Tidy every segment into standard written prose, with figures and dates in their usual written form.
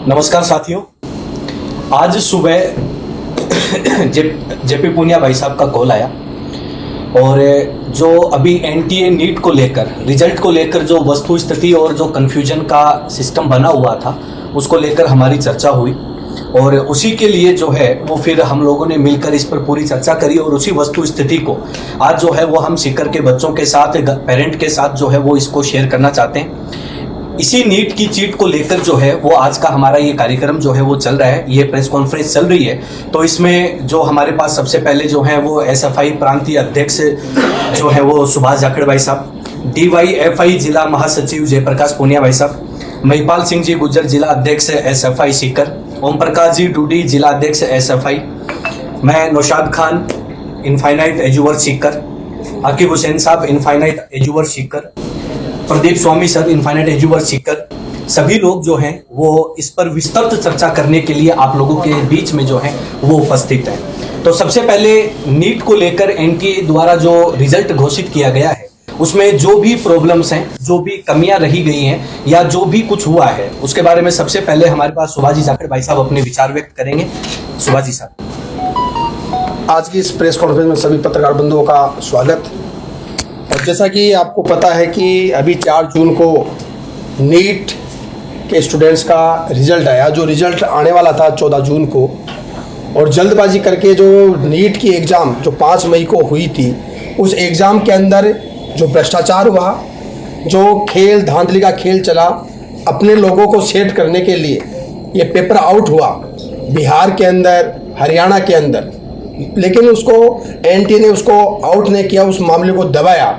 नमस्कार साथियों। आज सुबह जेपी पूनिया भाई साहब का कॉल आया और जो अभी एनटीए नीट को लेकर रिजल्ट को लेकर जो वस्तु स्थिति और जो कन्फ्यूजन का सिस्टम बना हुआ था उसको लेकर हमारी चर्चा हुई और उसी के लिए जो है वो फिर हम लोगों ने मिलकर इस पर पूरी चर्चा करी और उसी वस्तु स्थिति को आज जो है वो हम सीकर के बच्चों के साथ पेरेंट के साथ जो है वो इसको शेयर करना चाहते हैं। इसी नीट की चीट को लेकर जो है वो आज का हमारा ये कार्यक्रम जो है वो चल रहा है, ये प्रेस कॉन्फ्रेंस चल रही है। तो इसमें जो हमारे पास सबसे पहले जो है वो एसएफआई प्रांतीय अध्यक्ष जो है वो सुभाष जाखड़ भाई साहब, डीवाईएफआई जिला महासचिव जयप्रकाश पूनिया भाई साहब, महिपाल सिंह जी गुज्जर जिला अध्यक्ष एसएफआई सीकर, ओम प्रकाश जी डूडी जिला अध्यक्ष एसएफआई, मैं नौशाद खान इनफाइनाइट एजुवर सीकर, आकिब हुसैन साहब इनफाइनाइट एजुवर सीकर, प्रदीप स्वामी सर इनफाइनाइट एजुवर सीकर, सभी लोग जो हैं वो इस पर विस्तृत चर्चा करने के लिए आप लोगों के बीच में जो है वो उपस्थित हैं। तो सबसे पहले नीट को लेकर एनटीए द्वारा जो रिजल्ट घोषित किया गया है उसमें जो भी प्रॉब्लम्स हैं, जो भी कमियां रही गई हैं या जो भी कुछ हुआ है उसके बारे में सबसे पहले हमारे पास सुभाष जी जाखड़ भाई साहब अपने विचार व्यक्त करेंगे। सुभाष जी साहब। आज की इस प्रेस कॉन्फ्रेंस में सभी पत्रकार बंधुओं का स्वागत। और जैसा कि आपको पता है कि अभी 4 जून को नीट के स्टूडेंट्स का रिजल्ट आया, जो रिजल्ट आने वाला था 14 जून को, और जल्दबाजी करके जो नीट की एग्ज़ाम जो 5 मई को हुई थी उस एग्ज़ाम के अंदर जो भ्रष्टाचार हुआ, जो खेल धांधली का खेल चला, अपने लोगों को सेट करने के लिए ये पेपर आउट हुआ बिहार के अंदर, हरियाणा के अंदर, लेकिन उसको एनटीए ने उसको आउट नहीं किया, उस मामले को दबाया।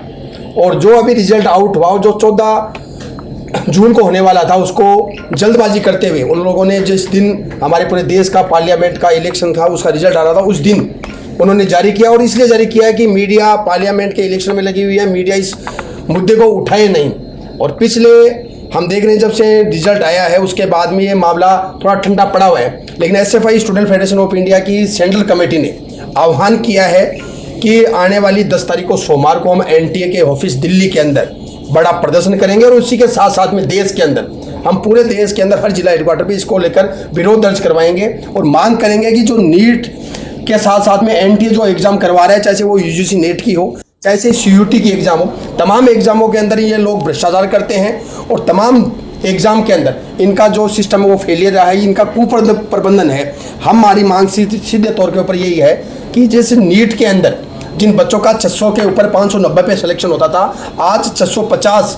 और जो अभी रिजल्ट आउट हुआ जो 14 जून को होने वाला था उसको जल्दबाजी करते हुए उन लोगों ने, जिस दिन हमारे पूरे देश का पार्लियामेंट का इलेक्शन था उसका रिजल्ट आ रहा था, उस दिन उन्होंने जारी किया। और इसलिए जारी किया कि मीडिया पार्लियामेंट के इलेक्शन में लगी हुई है, मीडिया इस मुद्दे को उठाए नहीं। और पिछले हम देख रहे हैं जब से रिजल्ट आया है उसके बाद में ये मामला थोड़ा ठंडा पड़ा हुआ है, लेकिन SFI student federation of India की सेंट्रल कमेटी ने आह्वान किया है कि आने वाली 10 तारीख को सोमवार को हम एनटीए के ऑफिस दिल्ली के अंदर बड़ा प्रदर्शन करेंगे और उसी के साथ साथ में देश के अंदर हम पूरे देश के अंदर हर जिला हेडक्वार्टर पे इसको लेकर विरोध दर्ज करवाएंगे और मांग करेंगे कि जो नीट के साथ साथ में एनटीए जो एग्जाम करवा रहा है, चाहे वो यूजीसी नेट की हो चाहे से सीयूटी की एग्जाम हो, तमाम एग्जामों के अंदर ये लोग भ्रष्टाचार करते हैं और तमाम एग्जाम के अंदर इनका जो सिस्टम है वो फेलियर रहा है, इनका कुप्रबंधन है। हमारी मांग सीधे तौर के ऊपर यही है कि जैसे नीट के अंदर जिन बच्चों का 600 के ऊपर 590 पे सिलेक्शन होता था, आज 650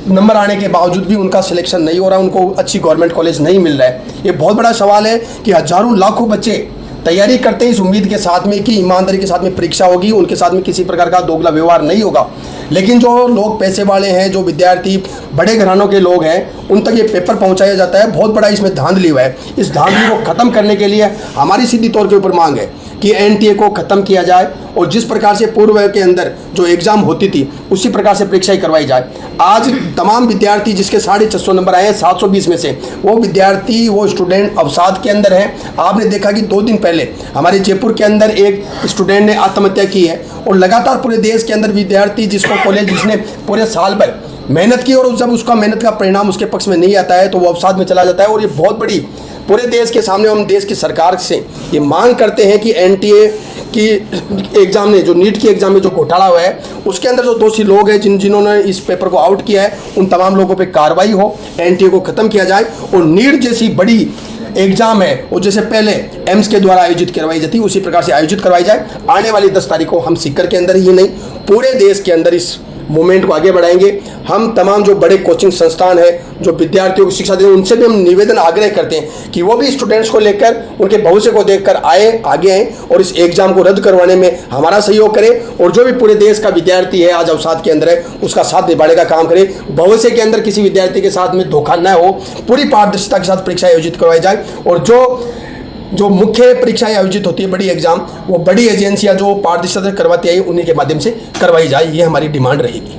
नंबर आने के बावजूद भी उनका सिलेक्शन नहीं हो रहा, उनको अच्छी गवर्नमेंट कॉलेज नहीं मिल रहा है। ये बहुत बड़ा सवाल है कि हजारों लाखों बच्चे तैयारी करते हैं इस उम्मीद के साथ में कि ईमानदारी के साथ में परीक्षा होगी, उनके साथ में किसी प्रकार का दोगला व्यवहार नहीं होगा। लेकिन जो लोग पैसे वाले हैं, जो विद्यार्थी बड़े घरानों के लोग हैं, उन तक ये पेपर पहुंचाया जाता है। बहुत बड़ा इसमें धांधली हुआ है। इस धांधली को ख़त्म करने के लिए हमारी सीधी तौर के ऊपर मांग है कि एनटीए को ख़त्म किया जाए और जिस प्रकार से पूर्व के अंदर जो एग्ज़ाम होती थी उसी प्रकार से परीक्षाएं करवाई जाए। आज तमाम विद्यार्थी जिसके 650 नंबर आए हैं 720 में से, वो विद्यार्थी वो स्टूडेंट अवसाद के अंदर हैं। आपने देखा कि 2 दिन पहले हमारे जयपुर के अंदर एक स्टूडेंट ने आत्महत्या की है और लगातार पूरे देश के अंदर विद्यार्थी जिसको कॉलेज जिसने पूरे साल भर मेहनत की और जब उसका मेहनत का परिणाम उसके पक्ष में नहीं आता है तो वो अवसाद में चला जाता है। और ये बहुत बड़ी पूरे देश के सामने हम देश की सरकार से ये मांग करते हैं कि एनटीए की एग्ज़ाम ने जो नीट की एग्ज़ाम में जो घोटाला हुआ है उसके अंदर जो दोषी लोग हैं जिन्होंने इस पेपर को आउट किया है उन तमाम लोगों पे कार्रवाई हो, एनटीए को ख़त्म किया जाए और नीट जैसी बड़ी एग्ज़ाम है वो जैसे पहले एम्स के द्वारा आयोजित करवाई जाती उसी प्रकार से आयोजित करवाई जाए। आने वाली 10 तारीख को हम सीकर के अंदर ही नहीं पूरे देश के अंदर इस मूवमेंट को आगे बढ़ाएंगे। हम तमाम जो बड़े कोचिंग संस्थान है जो विद्यार्थियों को शिक्षा देते हैं उनसे भी हम निवेदन आग्रह करते हैं कि वो भी स्टूडेंट्स को लेकर उनके भविष्य को देखकर आगे आएँ और इस एग्ज़ाम को रद्द करवाने में हमारा सहयोग करें। और जो भी पूरे देश का विद्यार्थी है आज अवसाद के अंदर है उसका साथ निभाने का काम करें। भविष्य के अंदर किसी विद्यार्थी के साथ में धोखा न हो, पूरी पारदर्शिता के साथ परीक्षा आयोजित करवाई जाए और जो मुख्य परीक्षाएं आयोजित होती है बड़ी एग्जाम, वो बड़ी एजेंसियां जो पारदर्शिता से करवाती है उन्हीं के माध्यम से करवाई जाए, ये हमारी डिमांड रहेगी।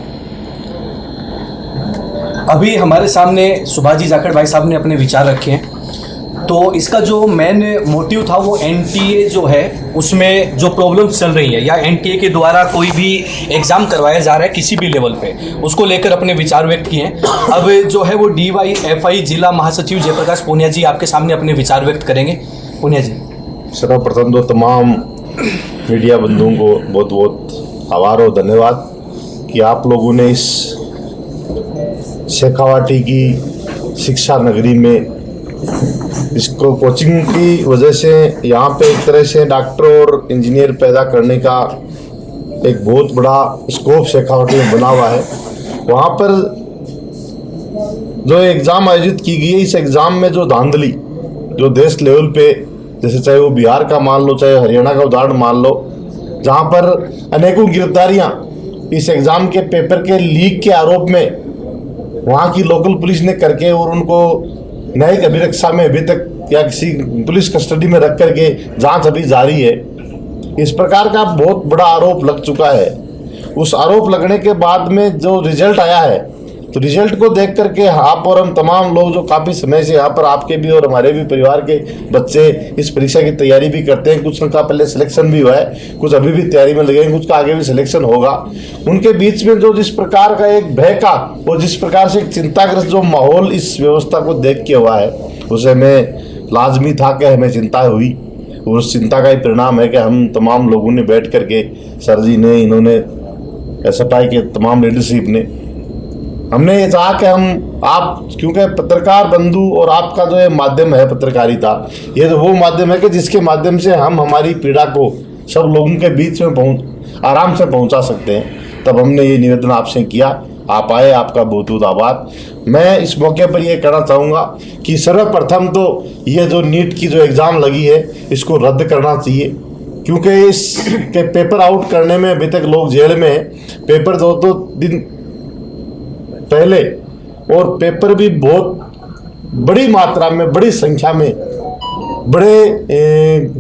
अभी हमारे सामने सुभाष जी जाखड़ भाई साहब ने अपने विचार रखे हैं। तो इसका जो मेन मोटिव था वो एनटीए जो है उसमें जो प्रॉब्लम्स चल रही है या एनटीए के द्वारा कोई भी एग्ज़ाम करवाया जा रहा है किसी भी लेवल पे, उसको लेकर अपने विचार व्यक्त किए हैं। अब जो है वो DYFI जिला महासचिव जयप्रकाश पूनिया जी आपके सामने अपने विचार व्यक्त करेंगे। पूनिया जी। सर्वप्रथम तो तमाम मीडिया बंधुओं को बहुत बहुत आभार और धन्यवाद कि आप लोगों ने इस शेखावाटी की शिक्षा नगरी में इसको कोचिंग की वजह से यहाँ पे एक तरह से डॉक्टर और इंजीनियर पैदा करने का एक बहुत बड़ा स्कोप शेखावाटी में बना हुआ है। वहाँ पर जो एग्ज़ाम आयोजित की गई है, इस एग्ज़ाम में जो धांधली जो देश लेवल पे, जैसे चाहे वो बिहार का मान लो चाहे हरियाणा का उदाहरण मान लो, जहाँ पर अनेकों गिरफ्तारियाँ इस एग्ज़ाम के पेपर के लीक के आरोप में वहाँ की लोकल पुलिस ने करके और उनको न्यायिक अभिरक्षा में अभी तक या किसी पुलिस कस्टडी में रख करके जांच अभी जारी है। इस प्रकार का बहुत बड़ा आरोप लग चुका है। उस आरोप लगने के बाद में जो रिजल्ट आया है, तो रिजल्ट को देख करके आप और हम तमाम लोग जो काफ़ी समय से यहाँ पर आपके भी और हमारे भी परिवार के बच्चे इस परीक्षा की तैयारी भी करते हैं, कुछ का पहले सिलेक्शन भी हुआ है, कुछ अभी भी तैयारी में लगे हैं, कुछ का आगे भी सिलेक्शन होगा, उनके बीच में जो जिस प्रकार का एक भय का और जिस प्रकार से एक चिंताग्रस्त जो माहौल इस व्यवस्था को देख के हुआ है, उसे हमें लाजमी था कि हमें चिंता हुई। और उस चिंता का ही परिणाम है कि हम तमाम लोगों ने बैठ करके, सर जी ने, इन्होंने, SFI के तमाम लीडरशिप ने, हमने ये चाहा कि हम आप, क्योंकि पत्रकार बंधु और आपका जो ये माध्यम है पत्रकारिता, ये तो वो माध्यम है कि जिसके माध्यम से हम हमारी पीड़ा को सब लोगों के बीच में आराम से पहुंचा सकते हैं। तब हमने ये निवेदन आपसे किया, आप आए, आपका बहुत बहुत आभार। मैं इस मौके पर ये कहना चाहूँगा कि सर्वप्रथम तो ये जो नीट की जो एग्ज़ाम लगी है इसको रद्द करना चाहिए, क्योंकि इसके पेपर आउट करने में अभी तक लोग जेल में हैं। पेपर 2 दिन पहले और पेपर भी बहुत बड़ी मात्रा में, बड़ी संख्या में, बड़े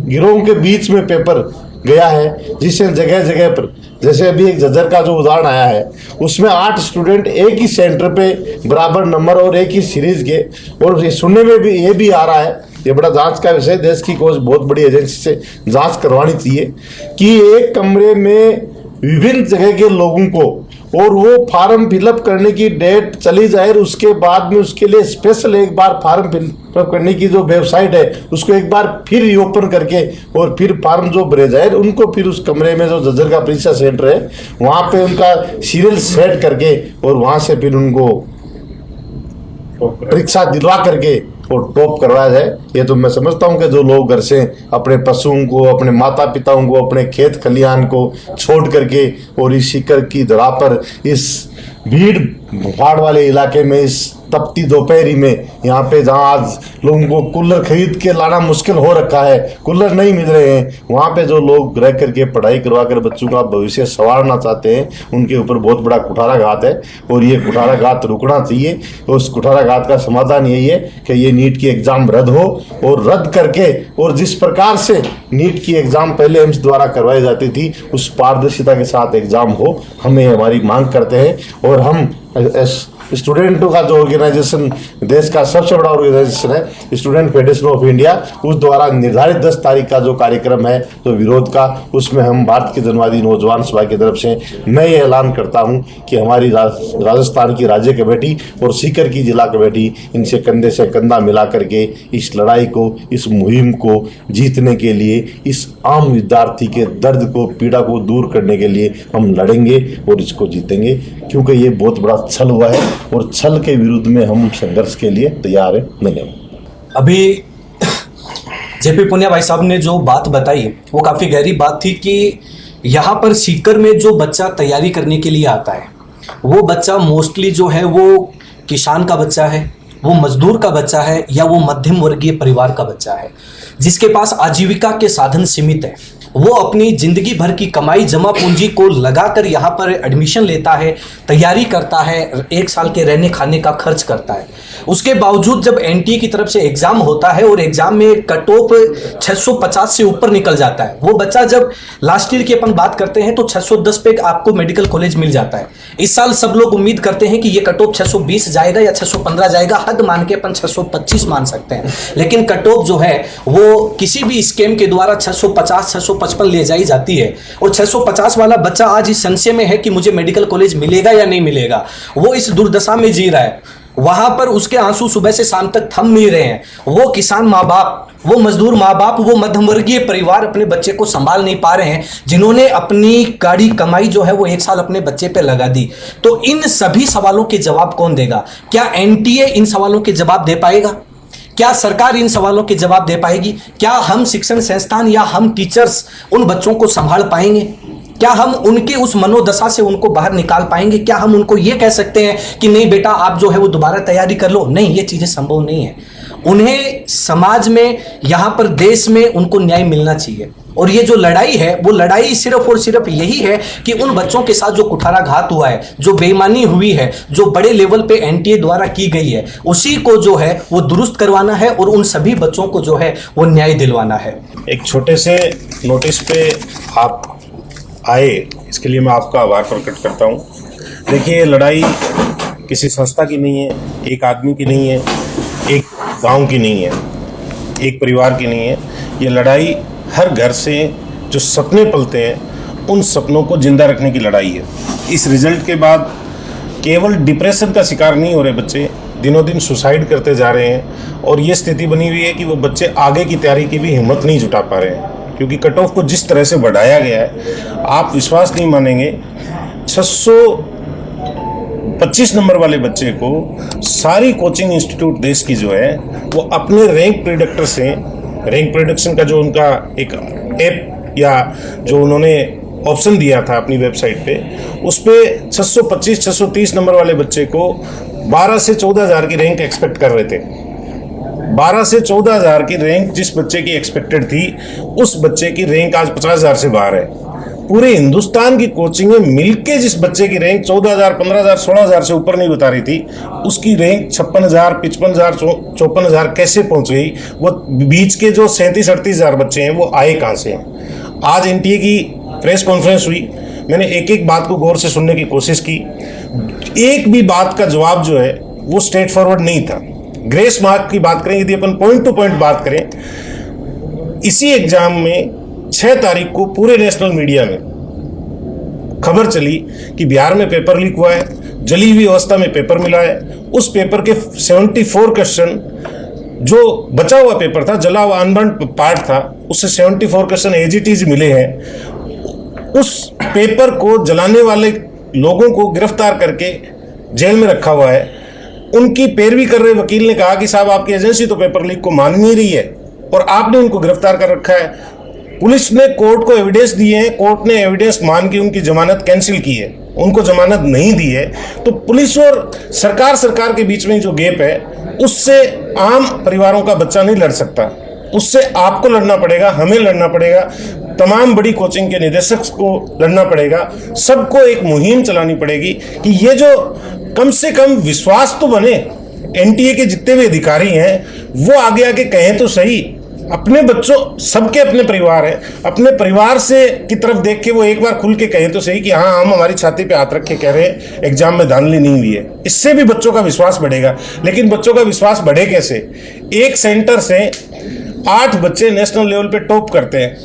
गिरोह के बीच में पेपर गया है, जिससे जगह जगह पर, जैसे अभी एक झज्जर का जो उदाहरण आया है, उसमें 8 स्टूडेंट एक ही सेंटर पे बराबर नंबर और एक ही सीरीज के, और सुनने में भी ये भी आ रहा है, ये बड़ा जांच का विषय, देश की कोई बहुत बड़ी एजेंसी से जांच करवानी चाहिए कि एक कमरे में विभिन्न जगह के लोगों को, और वो फार्म फिलअप करने की डेट चली जाए, उसके बाद में उसके लिए स्पेशल एक बार फार्म फिलअप करने की जो वेबसाइट है उसको एक बार फिर रीओपन करके और फिर फार्म जो भरे जाए, उनको फिर उस कमरे में जो झज्जर का परीक्षा सेंटर है वहाँ पे उनका सीरियल सेट करके और वहाँ से फिर उनको परीक्षा दिलवा करके और टॉप करवाया जाए। ये तो मैं समझता हूँ कि जो लोग घर से अपने पशुओं को, अपने माता पिताओं को, अपने खेत खलिहान को छोड़ करके और इस शिखर की धरा पर, इस भीड़ भाड़ वाले इलाके में, इस तपती दोपहरी में, यहाँ पे जहाँ आज लोगों को कूलर खरीद के लाना मुश्किल हो रखा है, कूलर नहीं मिल रहे हैं, वहाँ पे जो लोग रह करके पढ़ाई करवा कर बच्चों का भविष्य संवारना चाहते हैं, उनके ऊपर बहुत बड़ा कुठाराघात है और ये कुठाराघात रुकना चाहिए। उस कुठाराघात का समाधान यही है कि ये नीट की एग्ज़ाम रद्द हो, और रद्द करके, और जिस प्रकार से नीट की एग्ज़ाम पहले एम्स द्वारा करवाई जाती थी उस पारदर्शिता के साथ एग्ज़ाम हो, हमें हमारी मांग करते हैं। और हम स्टूडेंटों का जो ऑर्गेनाइजेशन, देश का सबसे बड़ा ऑर्गेनाइजेशन है स्टूडेंट फेडरेशन ऑफ इंडिया, उस द्वारा निर्धारित 10 तारीख का जो कार्यक्रम है जो विरोध का, उसमें हम भारत की जनवादी नौजवान सभा की तरफ से मैं ये ऐलान करता हूँ कि हमारी राजस्थान की राज्य कमेटी और सीकर की जिला कमेटी इनसे कंधे से कंधा मिला करके इस लड़ाई को, इस मुहिम को जीतने के लिए, इस आम विद्यार्थी के दर्द को, पीड़ा को दूर करने के लिए हम लड़ेंगे और इसको जीतेंगे, क्योंकि ये बहुत बड़ा छल हुआ है और छल के विरुद्ध में हम संघर्ष के लिए तैयार हैं। धन्यवाद। अभी जेपी पुनिया भाई साहब ने जो बात बताई वो काफ़ी गहरी बात थी कि यहाँ पर सीकर में जो बच्चा तैयारी करने के लिए आता है वो बच्चा मोस्टली जो है वो किसान का बच्चा है, वो मजदूर का बच्चा है, या वो मध्यम वर्गीय परिवार का बच्चा है जिसके पास आजीविका के साधन सीमित है। वो अपनी ज़िंदगी भर की कमाई जमा पूंजी को लगाकर यहाँ पर एडमिशन लेता है, तैयारी करता है, 1 साल के रहने खाने का खर्च करता है। उसके बावजूद जब एनटीए की तरफ से एग्जाम होता है और एग्जाम में कट ऑफ 650 से ऊपर निकल जाता है, वो बच्चा जब लास्ट ईयर की अपन बात करते हैं तो 610 पे आपको मेडिकल कॉलेज मिल जाता है। इस साल सब लोग उम्मीद करते हैं कि ये कट ऑफ 620 जाएगा या 615 जाएगा, हद मान के अपन 625 मान सकते हैं, लेकिन कट ऑफ जो है वो किसी भी स्कीम के द्वारा 650 655 ले जाई जाती है। और 650 वाला बच्चा आज इस संशय में है कि मुझे मेडिकल कॉलेज मिलेगा या नहीं मिलेगा, वो इस दुर्दशा में जी रहा है। वहां पर उसके आंसू सुबह से शाम तक थम नहीं रहे हैं। वो किसान माँ बाप, वो मजदूर माँ बाप, वो मध्यमवर्गीय परिवार अपने बच्चे को संभाल नहीं पा रहे हैं, जिन्होंने अपनी गाड़ी कमाई जो है वो एक साल अपने बच्चे पे लगा दी। तो इन सभी सवालों के जवाब कौन देगा? क्या एनटीए इन सवालों के जवाब दे पाएगा? क्या सरकार इन सवालों के जवाब दे पाएगी? क्या हम शिक्षण संस्थान या हम टीचर्स उन बच्चों को संभाल पाएंगे? क्या हम उनके उस मनोदशा से उनको बाहर निकाल पाएंगे? क्या हम उनको ये कह सकते हैं कि नहीं बेटा आप जो है वो दोबारा तैयारी कर लो? नहीं, ये चीजें संभव नहीं है। उन्हें समाज में, यहाँ पर देश में उनको न्याय मिलना चाहिए। और ये जो लड़ाई है वो लड़ाई सिर्फ और सिर्फ यही है कि उन बच्चों के साथ जो कुठाराघात हुआ है, जो बेईमानी हुई है, जो बड़े लेवल पे एनटीए द्वारा की गई है, उसी को जो है वो दुरुस्त करवाना है और उन सभी बच्चों को जो है वो न्याय दिलवाना है। एक छोटे से नोटिस पे आप आए, इसके लिए मैं आपका आभार प्रकट करता हूँ। देखिए, ये लड़ाई किसी संस्था की नहीं है, एक आदमी की नहीं है, एक गांव की नहीं है, एक परिवार की नहीं है। ये लड़ाई हर घर से जो सपने पलते हैं उन सपनों को जिंदा रखने की लड़ाई है। इस रिजल्ट के बाद केवल डिप्रेशन का शिकार नहीं हो रहे बच्चे, दिनों दिन सुसाइड करते जा रहे हैं। और ये स्थिति बनी हुई है कि वो बच्चे आगे की तैयारी की भी हिम्मत नहीं जुटा पा रहे हैं, क्योंकि कट ऑफ को जिस तरह से बढ़ाया गया है, आप विश्वास नहीं मानेंगे, 625 नंबर वाले बच्चे को सारी कोचिंग इंस्टीट्यूट देश की जो है वो अपने रैंक प्रेडिक्टर से, रैंक प्रेडिक्शन का जो उनका एक ऐप या जो उन्होंने ऑप्शन दिया था अपनी वेबसाइट पे, उस पे 625 630 नंबर वाले बच्चे को 12 से 14 हज़ार की रैंक एक्सपेक्ट कर रहे थे। 12 से 14 हज़ार की रैंक जिस बच्चे की एक्सपेक्टेड थी, उस बच्चे की रैंक आज 50 हज़ार से बाहर है। पूरे हिंदुस्तान की कोचिंग में मिलके जिस बच्चे की रैंक 14 हज़ार 15 हज़ार 16 हज़ार से ऊपर नहीं बता रही थी, उसकी रैंक 56 हज़ार 55 हज़ार 54 हज़ार कैसे पहुंच गई? वो बीच के जो 37 38 हज़ार बच्चे हैं वो आए कहाँ से हैं? आज एनटीए की प्रेस कॉन्फ्रेंस हुई, मैंने एक एक बात को गौर से सुनने की कोशिश की। एक भी बात का जवाब जो है वो स्ट्रेट फॉरवर्ड नहीं था। ग्रेस मार्क की बात करें, यदि अपन पॉइंट टू पॉइंट बात करें, इसी एग्जाम में 6 तारीख को पूरे नेशनल मीडिया में खबर चली कि बिहार में पेपर लीक हुआ है, जली हुई अवस्था में पेपर मिला है। उस पेपर के 74 क्वेश्चन, जो बचा हुआ पेपर था, जला हुआ अनबर्न्ड पार्ट था, उससे 74 क्वेश्चन एज इट इज मिले हैं। उस पेपर को जलाने वाले लोगों को गिरफ्तार करके जेल में रखा हुआ है। उनकी पैरवी कर रहे वकील ने कहा कि साहब आपकी एजेंसी तो पेपर लीक को मान नहीं रही है और आपने उनको गिरफ्तार कर रखा है। पुलिस ने कोर्ट को एविडेंस दिए हैं, कोर्ट ने एविडेंस मान के उनकी जमानत कैंसिल की है, उनको जमानत नहीं दी है। तो पुलिस और सरकार के बीच में जो गैप है, उससे आम परिवारों का बच्चा नहीं लड़ सकता, उससे आपको लड़ना पड़ेगा, हमें लड़ना पड़ेगा, तमाम बड़ी कोचिंग के निदेशक को लड़ना पड़ेगा। सबको एक मुहिम चलानी पड़ेगी कि ये जो कम से कम विश्वास तो बने, एनटीए के जितने भी अधिकारी हैं वो आगे आगे कहें तो सही। अपने बच्चों, सबके अपने परिवार हैं, अपने परिवार से की तरफ देख के वो एक बार खुल के कहें तो सही कि हाँ, हम हमारी छाती पे हाथ रख के कह रहे हैं एग्जाम में धांधली नहीं हुई है। इससे भी बच्चों का विश्वास बढ़ेगा। लेकिन बच्चों का विश्वास बढ़े कैसे? एक सेंटर से 8 बच्चे नेशनल लेवल पे टॉप करते हैं।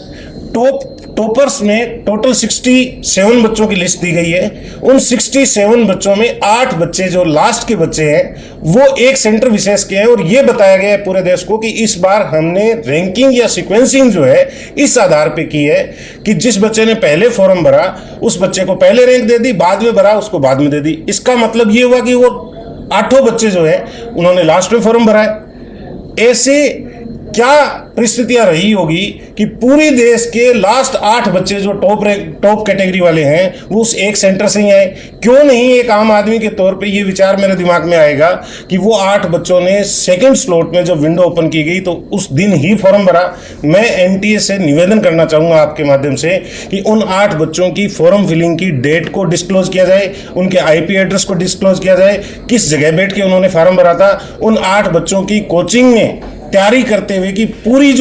टॉपर्स में टोटल 67 बच्चों की लिस्ट दी गई है। उन 67 बच्चों में 8 बच्चे जो लास्ट के बच्चे हैं वो एक सेंटर विशेष के हैं। और ये बताया गया है पूरे देश को कि इस बार हमने रैंकिंग या सीक्वेंसिंग जो है इस आधार पे की है कि जिस बच्चे ने पहले फॉर्म भरा उस बच्चे को पहले रैंक दे दी, बाद में भरा उसको बाद में दे दी। इसका मतलब ये हुआ कि वो 8 बच्चे जो है उन्होंने लास्ट में फॉर्म भरा है। ऐसे क्या परिस्थितियां रही होगी कि पूरी देश के लास्ट 8 बच्चे जो टॉप कैटेगरी वाले हैं वो उस एक सेंटर से ही आए। क्यों नहीं एक आम आदमी के तौर पे ये विचार मेरे दिमाग में आएगा कि वो 8 बच्चों ने सेकंड स्लॉट में जब विंडो ओपन की गई तो उस दिन ही फॉर्म भरा। मैं एनटीए से निवेदन करना चाहूँगा आपके माध्यम से कि उन 8 बच्चों की फॉर्म फिलिंग की डेट को डिस्क्लोज किया जाए, उनके IP एड्रेस को डिस्क्लोज किया जाए, किस जगह बैठ के उन्होंने फॉर्म भरा था। उन 8 बच्चों की कोचिंग में तैयारी करते हुए कि पूरी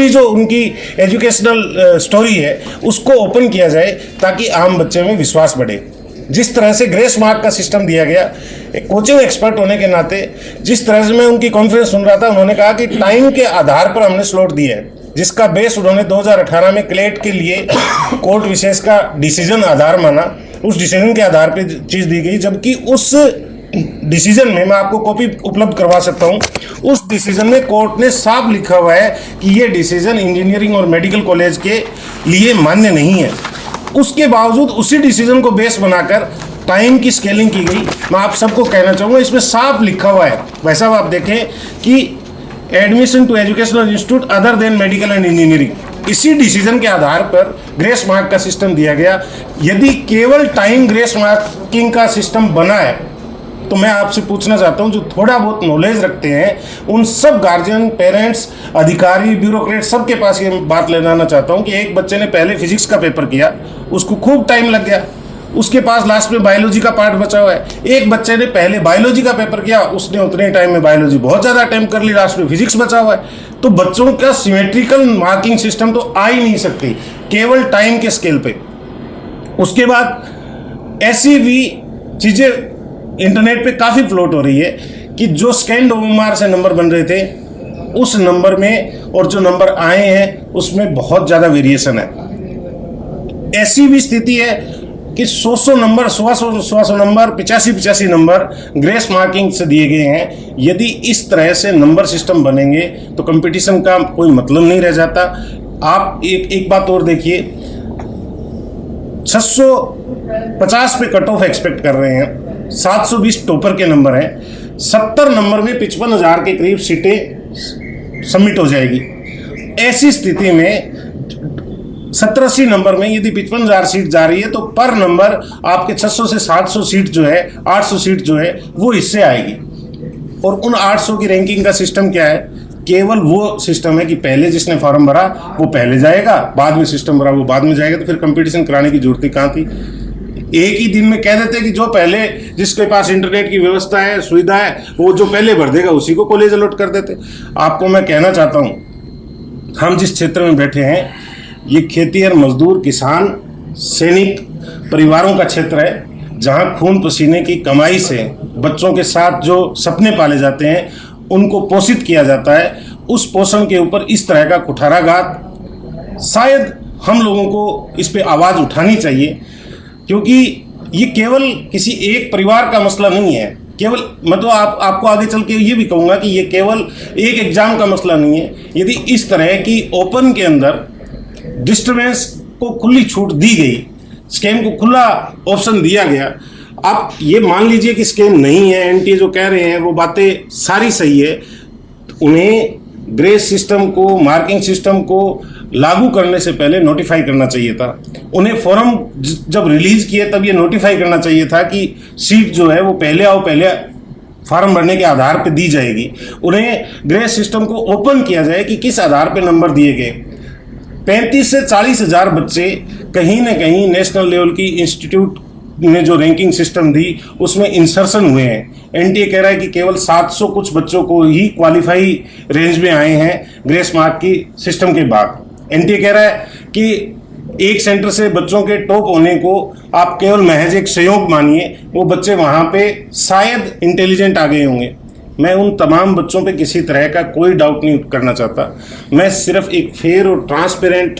जो उनकी एजुकेशनल स्टोरी है उसको ओपन किया जाए ताकि आम बच्चे में विश्वास बढ़े। जिस तरह से ग्रेस मार्क का सिस्टम दिया गया, एक कोचिंग एक्सपर्ट होने के नाते जिस तरह से मैं उनकी कॉन्फ्रेंस सुन रहा था, उन्होंने कहा कि टाइम के आधार पर हमने स्लॉट दिया है, जिसका बेस उन्होंने 2018 में क्लेट के लिए कोर्ट विशेष का डिसीजन आधार माना। उस डिसीजन के आधार पर चीज दी गई, जबकि उस डिसीजन में मैं आपको कॉपी उपलब्ध करवा सकता हूं। उस डिसीजन में कोर्ट ने साफ लिखा हुआ है कि ये डिसीजन इंजीनियरिंग और मेडिकल कॉलेज के लिए मान्य नहीं है। उसके बावजूद उसी डिसीजन को बेस बनाकर टाइम की स्केलिंग की गई। मैं आप सबको कहना चाहूँगा, इसमें साफ लिखा हुआ है, भाई साहब आप देखें कि admission to educational institute other than medical and engineering, इसी डिसीजन के आधार पर ग्रेस मार्क का सिस्टम दिया गया। यदि केवल टाइम ग्रेस मार्किंग का सिस्टम बना है तो मैं आपसे पूछना चाहता हूं, जो थोड़ा बहुत नॉलेज रखते हैं उन सब गार्जियन, पेरेंट्स, अधिकारी, ब्यूरोक्रेट सबके पास ये बात ले जाना चाहता हूं कि एक बच्चे ने पहले फिजिक्स का पेपर किया, उसको खूब टाइम लग गया, उसके पास लास्ट में बायोलॉजी का पार्ट बचा हुआ है। एक बच्चे ने पहले बायोलॉजी का पेपर किया, उसने उतने टाइम में बायोलॉजी बहुत ज़्यादा अटेम्प्ट कर ली, लास्ट में फिजिक्स बचा हुआ है। तो बच्चों का सिमेट्रिकल मार्किंग सिस्टम तो आ ही नहीं सकती केवल टाइम के स्केल पे। उसके बाद ऐसी भी चीज़ें इंटरनेट पे काफ़ी फ्लोट हो रही है कि जो स्कैन्ड OMR से नंबर बन रहे थे उस नंबर में और जो नंबर आए हैं उसमें बहुत ज़्यादा वेरिएशन है। ऐसी भी स्थिति है कि 100 number, 100 number, 85 number grace marking से दिए गए हैं। यदि इस तरह से नंबर सिस्टम बनेंगे तो कंपटीशन का कोई मतलब नहीं रह जाता। आप एक बात और देखिए, 650 पे कट ऑफ एक्सपेक्ट कर रहे हैं, 720 टॉपर के नंबर हैं, 70 नंबर में 55,000 के करीब सीटें सबमिट हो जाएगी। ऐसी स्थिति में 70-80 नंबर में यदि 55,000 सीट जा रही है तो पर नंबर आपके 600 से 700 सीट जो है, 800 सीट जो है वो इससे आएगी। और उन 800 की रैंकिंग का सिस्टम क्या है? केवल वो सिस्टम है कि पहले जिसने फॉर्म भरा वो पहले जाएगा, बाद में सिस्टम भरा वो बाद में जाएगा। तो फिर कंपटीशन कराने की जरूरत कहाँ थी? एक ही दिन में कह देते कि जो पहले, जिसके पास इंटरनेट की व्यवस्था है, सुविधा है, वो जो पहले भर देगा उसी को कॉलेज अलॉट कर देते। आपको मैं कहना चाहता हूँ, हम जिस क्षेत्र में बैठे हैं ये खेतीहर मजदूर, किसान, सैनिक परिवारों का क्षेत्र है, जहाँ खून पसीने की कमाई से बच्चों के साथ जो सपने पाले जाते हैं उनको पोषित किया जाता है। उस पोषण के ऊपर इस तरह का कुठाराघात, शायद हम लोगों को इस पे आवाज़ उठानी चाहिए, क्योंकि ये केवल किसी एक परिवार का मसला नहीं है। केवल मैं तो आपको आगे चल के ये भी कहूँगा कि ये केवल एक एग्जाम का मसला नहीं है। यदि इस तरह की ओपन के अंदर डिस्टर्बेंस को खुली छूट दी गई, स्कैम को खुला ऑप्शन दिया गया, आप ये मान लीजिए कि स्कैम नहीं है, एनटीए जो कह रहे हैं वो बातें सारी सही है, उन्हें ग्रेस सिस्टम को, मार्किंग सिस्टम को लागू करने से पहले नोटिफाई करना चाहिए था। उन्हें फॉर्म जब रिलीज किए तब ये नोटिफाई करना चाहिए था कि सीट जो है वो पहले आओ पहले फॉर्म भरने के आधार पर दी जाएगी। उन्हें ग्रेस सिस्टम को ओपन किया जाए कि किस आधार पर नंबर दिए गए। 35 से 40 हज़ार बच्चे कहीं ना कहीं नेशनल लेवल की इंस्टीट्यूट ने जो रैंकिंग सिस्टम दी उसमें इंसर्शन हुए हैं। एनटीए कह रहा है कि केवल 700 कुछ बच्चों को ही क्वालिफाई रेंज में आए हैं ग्रेस मार्क की सिस्टम के बाद। एनटीए कह रहा है कि एक सेंटर से बच्चों के टॉप होने को आप केवल महज एक संयोग मानिए, वो बच्चे वहाँ पे शायद इंटेलिजेंट आ गए होंगे। मैं उन तमाम बच्चों पे किसी तरह का कोई डाउट नहीं करना चाहता, मैं सिर्फ एक फेयर और ट्रांसपेरेंट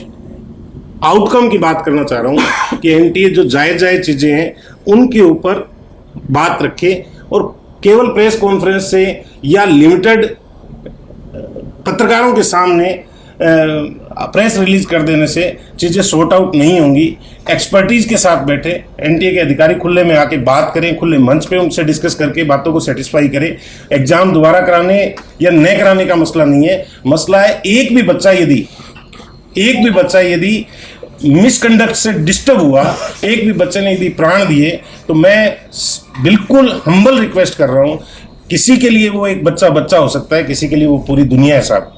आउटकम की बात करना चाह रहा हूँ कि एनटीए जो जायज़ चीज़ें हैं उनके ऊपर बात रखे और केवल प्रेस कॉन्फ्रेंस से या लिमिटेड पत्रकारों के सामने प्रेस रिलीज कर देने से चीज़ें सॉर्ट आउट नहीं होंगी। एक्सपर्टीज के साथ बैठे एनटीए के अधिकारी खुले में आके बात करें, खुले मंच पे उनसे डिस्कस करके बातों को सेटिस्फाई करें। एग्जाम दोबारा कराने या न कराने का मसला नहीं है, मसला है एक भी बच्चा यदि मिसकंडक्ट से डिस्टर्ब हुआ, एक भी बच्चे ने यदि प्राण दिए, तो मैं बिल्कुल हम्बल रिक्वेस्ट कर रहा हूँ, किसी के लिए वो एक बच्चा हो सकता है, किसी के लिए वो पूरी दुनिया है साहब।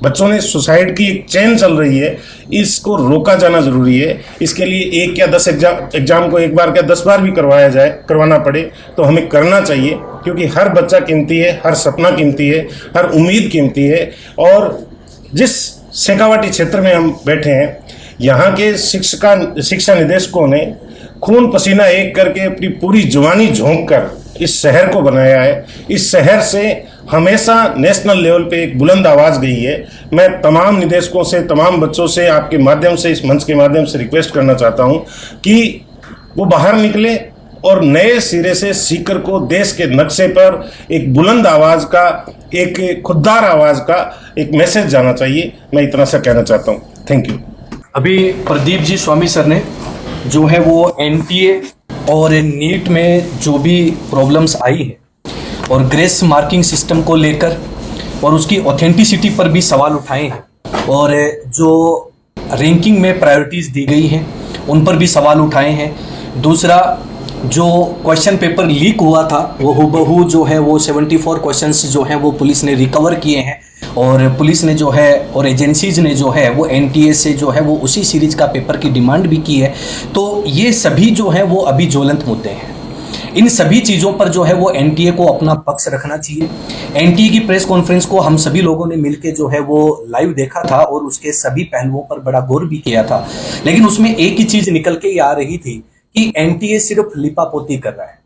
बच्चों ने सुसाइड की एक चेन चल रही है, इसको रोका जाना जरूरी है। इसके लिए 1 या 10 एग्जाम को एक बार क्या 10 बार भी करवाना पड़े तो हमें करना चाहिए, क्योंकि हर बच्चा कीमती है, हर सपना कीमती है, हर उम्मीद कीमती है। और जिस शेखावाटी क्षेत्र में हम बैठे हैं, यहाँ के शिक्षा निदेशकों ने खून पसीना एक करके अपनी पूरी जवानी झोंक कर इस शहर को बनाया है। इस शहर से हमेशा नेशनल लेवल पे एक बुलंद आवाज़ गई है। मैं तमाम निदेशकों से, तमाम बच्चों से आपके माध्यम से, इस मंच के माध्यम से रिक्वेस्ट करना चाहता हूँ कि वो बाहर निकले और नए सिरे से सीकर को देश के नक्शे पर एक बुलंद आवाज़ का, एक खुददार आवाज़ का एक मैसेज जाना चाहिए। मैं इतना सा कहना चाहता हूँ। Thank you. अभी प्रदीप जी स्वामी सर ने जो है वो एनटीए और नीट में जो भी प्रॉब्लम्स आई है और ग्रेस मार्किंग सिस्टम को लेकर और उसकी ऑथेंटिसिटी पर भी सवाल उठाए हैं, और जो रैंकिंग में प्रायोरिटीज़ दी गई हैं उन पर भी सवाल उठाए हैं। दूसरा, जो क्वेश्चन पेपर लीक हुआ था वो हुबहू जो है वो 74 क्वेश्चंस जो हैं वो पुलिस ने रिकवर किए हैं, और पुलिस ने जो है और एजेंसीज ने जो है वो एनटीए से जो है वो उसी सीरीज का पेपर की डिमांड भी की है। तो ये सभी जो है वो अभी ज्वलंत मुद्दे हैं। इन सभी चीज़ों पर जो है वो एनटीए को अपना पक्ष रखना चाहिए। एनटीए की प्रेस कॉन्फ्रेंस को हम सभी लोगों ने मिलकर जो है वो लाइव देखा था और उसके सभी पहलुओं पर बड़ा गौर भी किया था, लेकिन उसमें एक ही चीज़ निकल के ही आ रही थी कि एनटीए सिर्फ लिपापोती कर रहा है।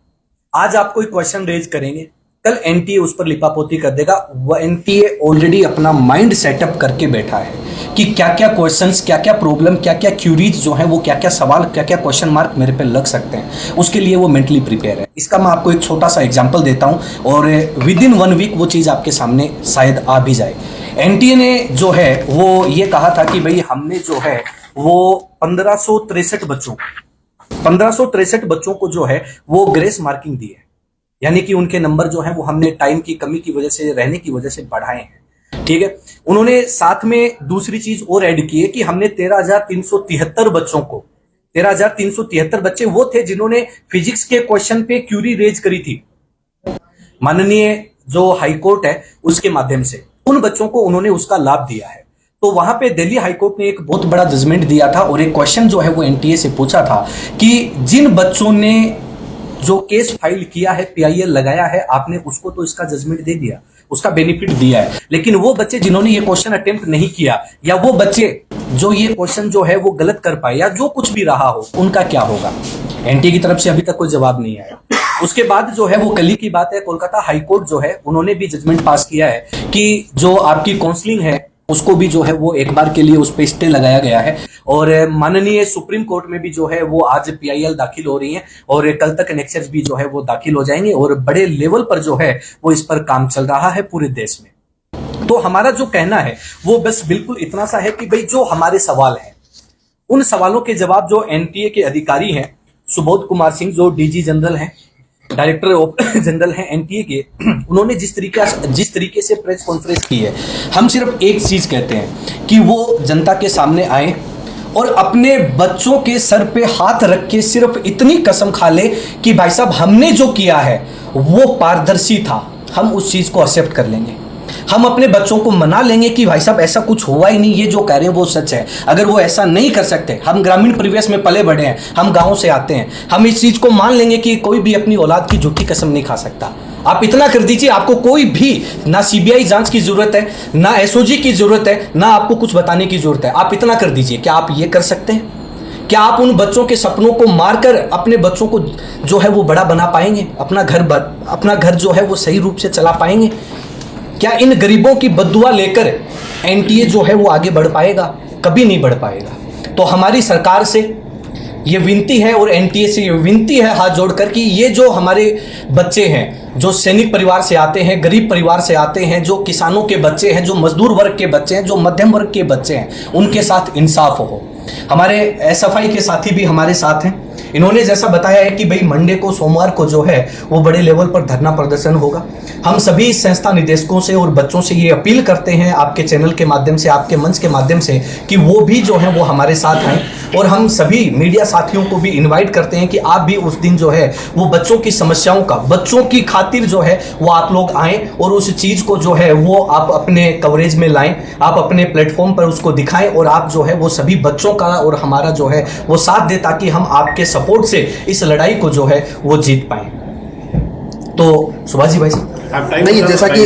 आज आप कोई क्वेश्चन रेज करेंगे, कल एनटीए उस पर लिपापोती कर देगा। वो एनटीए ऑलरेडी अपना माइंड सेटअप करके बैठा है कि क्या क्या क्वेश्चंस, क्या क्या प्रॉब्लम, क्या क्या क्यूरीज जो है वो, क्या क्या सवाल, क्या क्या क्वेश्चन मार्क मेरे पे लग सकते हैं, उसके लिए वो मेंटली प्रिपेयर है। इसका मैं आपको एक छोटा सा एग्जांपल देता हूं और विद इन 1 वीक वो चीज़ आपके सामने शायद आ भी जाए। एनटीए ने जो है वो ये कहा था कि भाई हमने जो है वो 1563 बच्चों को जो है वो ग्रेस मार्किंग दी है, यानी कि उनके नंबर जो है वो हमने टाइम की कमी की वजह से, रहने की वजह से बढ़ाए हैं। ठीक है। उन्होंने साथ में दूसरी चीज और ऐड की है कि हमने 13,373 बच्चों को, 13,373 बच्चे वो थे जिन्होंने फिजिक्स के क्वेश्चन पे क्यूरी रेज करी थी माननीय जो हाईकोर्ट है उसके माध्यम से, उन बच्चों को उन्होंने उसका लाभ दिया है। तो वहां पे दिल्ली हाईकोर्ट ने एक बहुत बड़ा जजमेंट दिया था और एक क्वेश्चन जो है वो एनटीए से पूछा था कि जिन बच्चों ने जो केस फाइल किया है, पीआईएल लगाया है, आपने उसको तो इसका जजमेंट दे दिया, उसका बेनिफिट दिया है, लेकिन वो बच्चे जिन्होंने ये क्वेश्चन अटेम्प्ट नहीं किया या वो बच्चे जो ये क्वेश्चन जो है वो गलत कर पाए या जो कुछ भी रहा हो, उनका क्या होगा? एनटीए की तरफ से अभी तक कोई जवाब नहीं आया। उसके बाद जो है वो कल ही की बात है, कोलकाता हाईकोर्ट जो है उन्होंने भी जजमेंट पास किया है कि जो आपकी काउंसलिंग है उसको भी जो है वो एक बार के लिए उस पर स्टे लगाया गया है। और माननीय सुप्रीम कोर्ट में भी जो है वो आज पीआईएल दाखिल हो रही है और कल तक एनेक्सर्स भी जो है वो दाखिल हो जाएंगे और बड़े लेवल पर जो है वो इस पर काम चल रहा है पूरे देश में। तो हमारा जो कहना है वो बस बिल्कुल इतना सा है कि भाई जो हमारे सवाल हैं उन सवालों के जवाब जो एनटीए के अधिकारी हैं, सुबोध कुमार सिंह जो डीजी जनरल हैं, डायरेक्टर जनरल हैं एनटीए के, उन्होंने जिस तरीके से प्रेस कॉन्फ्रेंस की है, हम सिर्फ एक चीज कहते हैं कि वो जनता के सामने आए और अपने बच्चों के सर पे हाथ रख के सिर्फ इतनी कसम खा ले कि भाई साहब हमने जो किया है वो पारदर्शी था, हम उस चीज को एक्सेप्ट कर लेंगे, हम अपने बच्चों को मना लेंगे कि भाई साहब ऐसा कुछ हुआ ही नहीं, ये जो कह रहे हैं वो सच है। अगर वो ऐसा नहीं कर सकते, हम ग्रामीण परिवेश में पले बढ़े हैं, हम गांव से आते हैं, हम इस चीज को मान लेंगे कि कोई भी अपनी औलाद की झूठी कसम नहीं खा सकता। आप इतना कर दीजिए, आपको कोई भी ना सीबीआई जांच की जरूरत है, ना एसओजी की जरूरत है, ना आपको कुछ बताने की जरूरत है। आप इतना कर दीजिए, क्या आप ये कर सकते हैं? क्या आप उन बच्चों के सपनों को मारकर अपने बच्चों को जो है वो बड़ा बना पाएंगे? अपना घर जो है वो सही रूप से चला पाएंगे? क्या इन गरीबों की बद्दुआ लेकर एनटीए जो है वो आगे बढ़ पाएगा? कभी नहीं बढ़ पाएगा। तो हमारी सरकार से, ये विनती है और एनटीए से ये विनती है हाथ जोड़कर कि ये जो हमारे बच्चे हैं, जो सैनिक परिवार से आते हैं, गरीब परिवार से आते हैं, जो किसानों के बच्चे हैं, जो मजदूर वर्ग के बच्चे हैं, जो मध्यम वर्ग के बच्चे हैं, उनके साथ इंसाफ हो। हमारे एसएफआई के साथी भी हमारे साथ हैं। इन्होंने जैसा बताया है कि भाई मंडे को, सोमवार को जो है वो बड़े लेवल पर धरना प्रदर्शन होगा। हम सभी संस्था निदेशकों से और बच्चों से ये अपील करते हैं आपके चैनल के माध्यम से, आपके मंच के माध्यम से, कि वो भी जो है वो हमारे साथ आए। और हम सभी मीडिया साथियों को भी इनवाइट करते हैं कि आप भी उस दिन जो है वो बच्चों की समस्याओं का, बच्चों की खातिर जो है वो आप लोग आएँ और उस चीज़ को जो है वो आप अपने कवरेज में लाएं, आप अपने प्लेटफॉर्म पर उसको दिखाएं और आप जो है वो सभी बच्चों का और हमारा जो है वो साथ दें, ताकि हम आपके सपोर्ट से इस लड़ाई को जो है वो जीत पाएं। तो सुभाष जी भाई नहीं, जैसा कि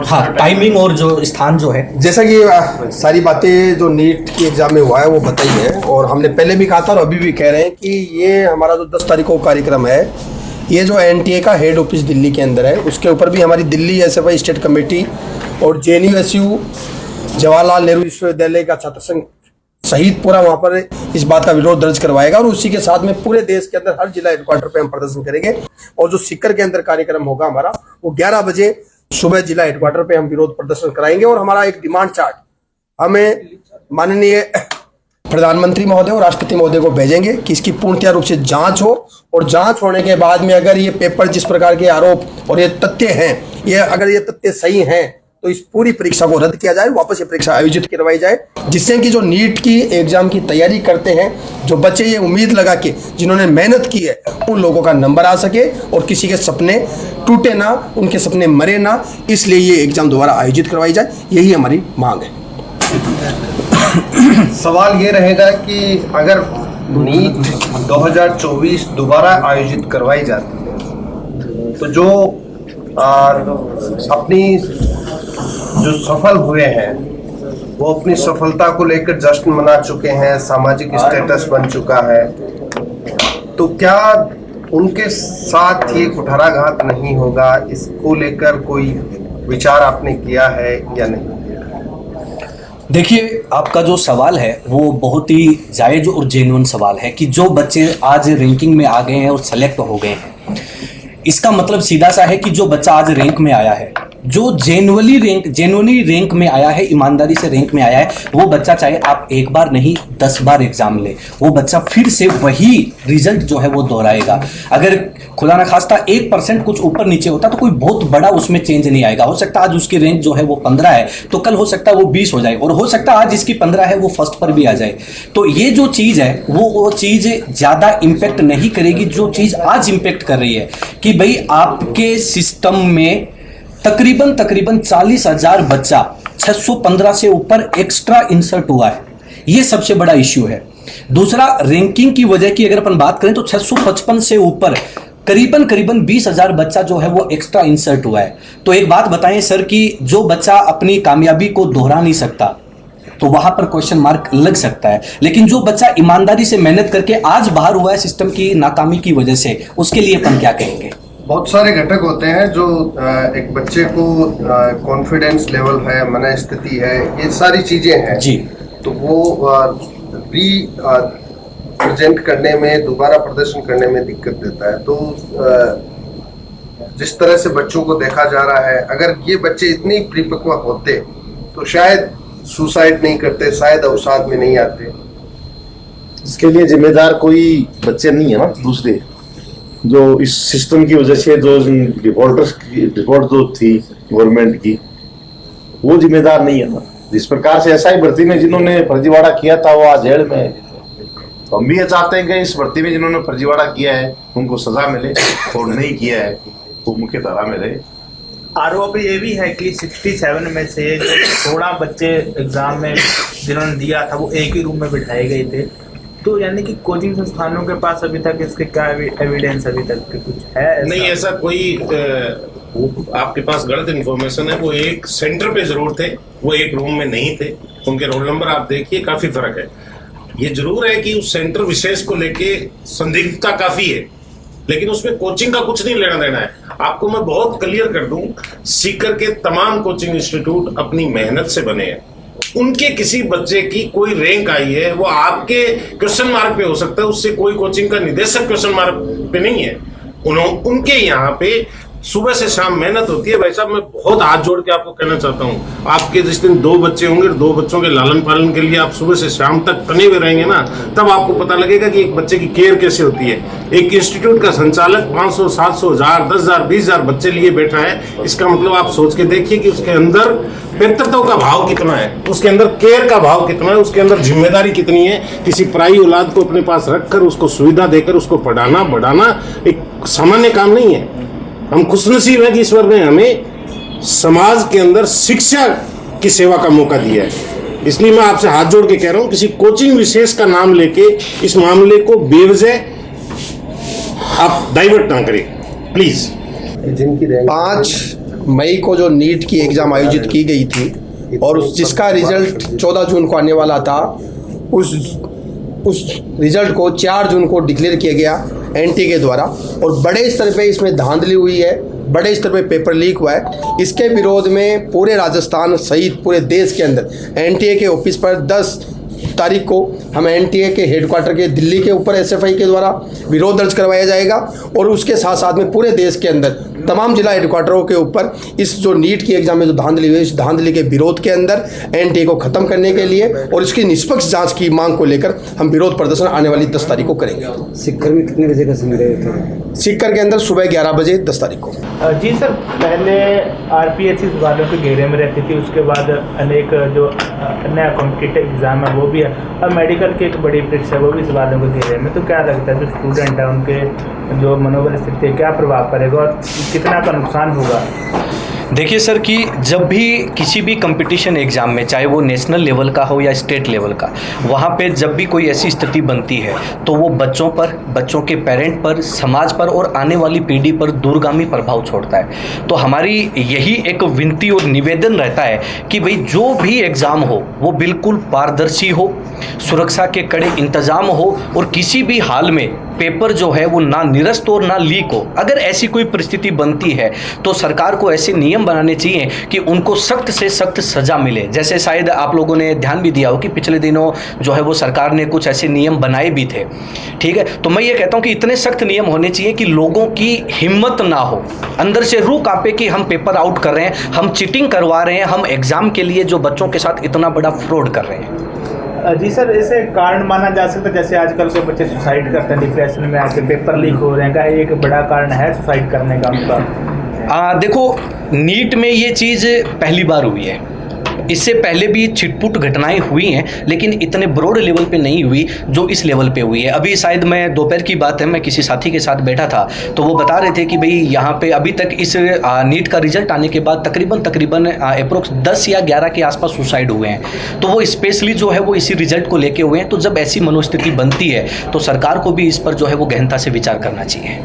हाँ, टाइमिंग और जो स्थान जो है, जैसा कि सारी बातें जो नीट के एग्जाम में हुआ है वो बताई है, और हमने पहले भी कहा था और अभी भी कह रहे हैं कि ये हमारा जो 10 तारीख को कार्यक्रम है, ये जो एनटीए का हेड ऑफिस दिल्ली के अंदर है, उसके ऊपर भी हमारी दिल्ली एसएफआई स्टेट कमेटी और जेएनयू जवाहरलाल नेहरू विश्वविद्यालय का छात्र संघ सहित पूरा वहाँ पर इस बात का विरोध दर्ज करवाएगा। और उसी के साथ में पूरे देश के अंदर हर जिला हेडक्वार्टर पे हम प्रदर्शन करेंगे। और जो सीकर के अंदर कार्यक्रम होगा हमारा, वो 11 बजे सुबह जिला हेडक्वार्टर पे हम विरोध प्रदर्शन कराएंगे। और हमारा एक डिमांड चार्ट हमें माननीय प्रधानमंत्री महोदय और राष्ट्रपति महोदय को भेजेंगे कि इसकी पूर्णतया रूप से जांच हो, और जांच होने के बाद में अगर ये पेपर, जिस प्रकार के आरोप और ये तथ्य हैं, ये अगर ये तथ्य सही हैं, तो इस पूरी परीक्षा को रद्द किया जाए, वापस ये परीक्षा आयोजित करवाई जाए, जिससे कि जो नीट की एग्जाम की तैयारी करते हैं जो बच्चे, ये उम्मीद लगा के जिन्होंने मेहनत की है, उन लोगों का नंबर आ सके और किसी के सपने टूटे ना, उनके सपने मरे ना, इसलिए ये एग्जाम दोबारा आयोजित करवाई जाए, यही हमारी मांग है। सवाल ये रहेगा कि अगर नीट 2024 दोबारा आयोजित करवाई जाती है, तो जो अपनी जो सफल हुए हैं वो अपनी सफलता को लेकर जश्न मना चुके हैं, सामाजिक स्टेटस बन चुका है, तो क्या उनके साथ ये कुठाराघात नहीं होगा? इसको लेकर कोई विचार आपने किया है या नहीं? देखिए, आपका जो सवाल है वो बहुत ही जायज़ और जेन्युइन सवाल है कि जो बच्चे आज रैंकिंग में आ गए हैं और सेलेक्ट हो गए हैं, इसका मतलब सीधा सा है कि जो बच्चा आज रैंक में आया है, जो जेन्युइनली रैंक में आया है, ईमानदारी से रैंक में आया है, वो बच्चा चाहे आप एक बार नहीं 10 बार एग्जाम ले, वो बच्चा फिर से वही रिजल्ट जो है वो दोहराएगा। अगर खुदा ना खास्ता 1% कुछ ऊपर नीचे होता तो कोई बहुत बड़ा उसमें चेंज नहीं आएगा। हो सकता है आज उसकी रैंक जो है वो 15 है, तो कल हो सकता है वो 20 हो जाए, और हो सकता है आज इसकी 15 है वो फर्स्ट पर भी आ जाए। तो ये जो चीज़ है वो चीज़ ज़्यादा इम्पेक्ट नहीं करेगी। जो चीज़ आज इम्पेक्ट कर रही है कि भाई आपके सिस्टम में तकरीबन 40,000 बच्चा 615 से ऊपर एक्स्ट्रा इंसर्ट हुआ है, ये सबसे बड़ा इश्यू है। दूसरा, रैंकिंग की वजह की अगर अपन बात करें तो 655 से ऊपर करीबन 20,000 बच्चा जो है वो एक्स्ट्रा इंसर्ट हुआ है। तो एक बात बताएं सर कि जो बच्चा अपनी कामयाबी को दोहरा नहीं सकता तो वहां पर क्वेश्चन मार्क लग सकता है, लेकिन जो बच्चा ईमानदारी से मेहनत करके आज बाहर हुआ है सिस्टम की नाकामी की वजह से, उसके लिए अपन क्या कहेंगे? बहुत सारे घटक होते हैं जो एक बच्चे को कॉन्फिडेंस लेवल है, मन स्थिति है, ये सारी चीजें हैं जी, तो वो प्रेजेंट करने में, दोबारा प्रदर्शन करने में दिक्कत देता है। तो जिस तरह से बच्चों को देखा जा रहा है, अगर ये बच्चे इतने परिपक्व होते तो शायद सुसाइड नहीं करते, शायद अवसाद में नहीं आते। इसके लिए जिम्मेदार कोई बच्चे नहीं है ना, दूसरे जो इस सिस्टम की वजह से जो डिफॉल्ट जो थी गवर्नमेंट की, वो जिम्मेदार नहीं है ना। जिस प्रकार से एसआई भर्ती में जिन्होंने फर्जीवाड़ा किया था वो आज जेल में है, तो हम भी ये चाहते हैं कि इस भर्ती में जिन्होंने फर्जीवाड़ा किया है उनको सजा मिले, और नहीं किया है तो मुख्य धारा में रहे। आरोप ये भी है कि 67 में से जो 16 बच्चे एग्जाम में जिन्होंने दिया था वो एक ही रूम में बिठाए गए थे। तो यानी कि कोचिंग संस्थानों के पास अभी तक इसके क्या एविडेंस अभी तक के कुछ है? नहीं, ऐसा कोई आपके पास गलत इन्फॉर्मेशन है। वो एक सेंटर पे जरूर थे, वो एक रूम में नहीं थे। उनके रोल नंबर आप देखिए, काफी फर्क है। ये जरूर है कि उस सेंटर विशेष को लेके संदिग्धता काफी है, लेकिन उसमें कोचिंग का कुछ नहीं लेना देना है। आपको मैं बहुत क्लियर कर दूं, सीकर के तमाम कोचिंग इंस्टीट्यूट अपनी मेहनत से बने हैं। उनके किसी बच्चे की कोई रैंक आई है, वो आपके क्वेश्चन मार्क पे हो सकता है, उससे कोई कोचिंग का निदेशक क्वेश्चन मार्क पे नहीं है। उनके यहाँ पे सुबह से शाम मेहनत होती है। भाई साहब, मैं बहुत हाथ जोड़ के आपको कहना चाहता हूँ, आपके जिस दिन 2 बच्चे होंगे, 2 बच्चों के लालन पालन के लिए आप सुबह से शाम तक तने हुए रहेंगे ना, तब आपको पता लगेगा कि एक बच्चे की केयर कैसे होती है। एक इंस्टीट्यूट का संचालक 500, 700, 1000, 10,000, 20,000 बच्चे लिए बैठा है, इसका मतलब आप सोच के देखिए कि उसके अंदर बेहतरता का भाव कितना है, उसके अंदर केयर का भाव कितना है, उसके अंदर जिम्मेदारी कितनी है। किसी पराई औलाद को अपने पास रखकर उसको सुविधा देकर उसको पढ़ाना बढ़ाना एक सामान्य काम नहीं है। हम खुशनसीब हैं कि ईश्वर ने हमें समाज के अंदर शिक्षा की सेवा का मौका दिया है। इसलिए मैं आपसे हाथ जोड़ के कह रहा हूं, किसी कोचिंग विशेष का नाम लेके इस मामले को बेवजह आप डाइवर्ट ना करें प्लीज। जिनकी 5 मई को जो नीट की एग्ज़ाम आयोजित की गई थी और जिसका रिजल्ट 14 जून को आने वाला था, उस रिजल्ट को 4 जून को डिक्लेयर किया गया एनटीए के द्वारा, और बड़े स्तर पे इसमें धांधली हुई है, बड़े स्तर पे पेपर लीक हुआ है। इसके विरोध में पूरे राजस्थान सहित पूरे देश के अंदर एनटीए के ऑफिस पर 10 तारीख को हम एनटीए के हेडक्वार्टर के दिल्ली के ऊपर एसएफआई के द्वारा विरोध दर्ज करवाया जाएगा, और उसके साथ साथ में पूरे देश के अंदर तमाम जिला हेडक्वार्टरों के ऊपर इस जो नीट की एग्जाम में जो धांधली हुई, इस धांधली के विरोध के अंदर एनटीए को खत्म करने के लिए और इसकी निष्पक्ष जांच की मांग को लेकर हम विरोध प्रदर्शन आने वाली 10 तारीख को करेंगे। सिक्कर में कितने बजे का समय रहेगा? सिक्कर के अंदर सुबह 11 बजे 10 तारीख को। जी सर, पहले आरपीएससी वालों के घेरे में रहती थी, उसके बाद अनेक जो नया कॉम्पिटिटिव एग्जाम है वो भी है, और मेडिकल की एक बड़ी परीक्षा है वो भी इस वालों के घेरे में। तो क्या लगता है जो स्टूडेंट है उनके जो मनोबल स्थिति है, क्या प्रभाव पड़ेगा और कितना का नुकसान होगा? देखिए सर कि जब भी किसी भी कंपटीशन एग्ज़ाम में, चाहे वो नेशनल लेवल का हो या स्टेट लेवल का, वहाँ पे जब भी कोई ऐसी स्थिति बनती है तो वो बच्चों पर, बच्चों के पेरेंट पर, समाज पर और आने वाली पीढ़ी पर दूरगामी प्रभाव छोड़ता है। तो हमारी यही एक विनती और निवेदन रहता है कि भाई जो भी एग्ज़ाम हो वो बिल्कुल पारदर्शी हो, सुरक्षा के कड़े इंतज़ाम हो, और किसी भी हाल में पेपर जो है वो ना निरस्त और ना लीक हो। अगर ऐसी कोई परिस्थिति बनती है तो सरकार को ऐसे नियम बनाने चाहिए कि उनको सख्त से सख्त सजा मिले। जैसे शायद आप लोगों ने ध्यान भी दिया हो कि पिछले दिनों जो है वो सरकार ने कुछ ऐसे नियम बनाए भी थे, ठीक है। तो मैं ये कहता हूँ कि इतने सख्त नियम होने चाहिए कि लोगों की हिम्मत ना हो, अंदर से रूह कांपे कि हम पेपर आउट कर रहे हैं, हम चीटिंग करवा रहे हैं, हम एग्जाम के लिए जो बच्चों के साथ इतना बड़ा फ्रॉड कर रहे हैं। जी सर, इसे कारण माना जा सकता है, जैसे आजकल के बच्चे सुसाइड करते हैं डिप्रेशन में आके, पेपर लीक हो रहे हैं, क्या एक बड़ा कारण है सुसाइड करने का उनका? देखो, नीट में ये चीज़ पहली बार हुई है, इससे पहले भी छिटपुट घटनाएं हुई हैं, लेकिन इतने ब्रॉड लेवल पे नहीं हुई जो इस लेवल पे हुई है। अभी शायद मैं दोपहर की बात है, मैं किसी साथी के साथ बैठा था तो वो बता रहे थे कि भाई यहाँ पे अभी तक इस नीट का रिजल्ट आने के बाद तकरीबन अप्रोक्स 10 या 11 के आसपास सुसाइड हुए हैं। तो वो स्पेशली जो है वो इसी रिजल्ट को लेके हुए हैं। तो जब ऐसी मनोस्थिति बनती है तो सरकार को भी इस पर जो है वो गहनता से विचार करना चाहिए।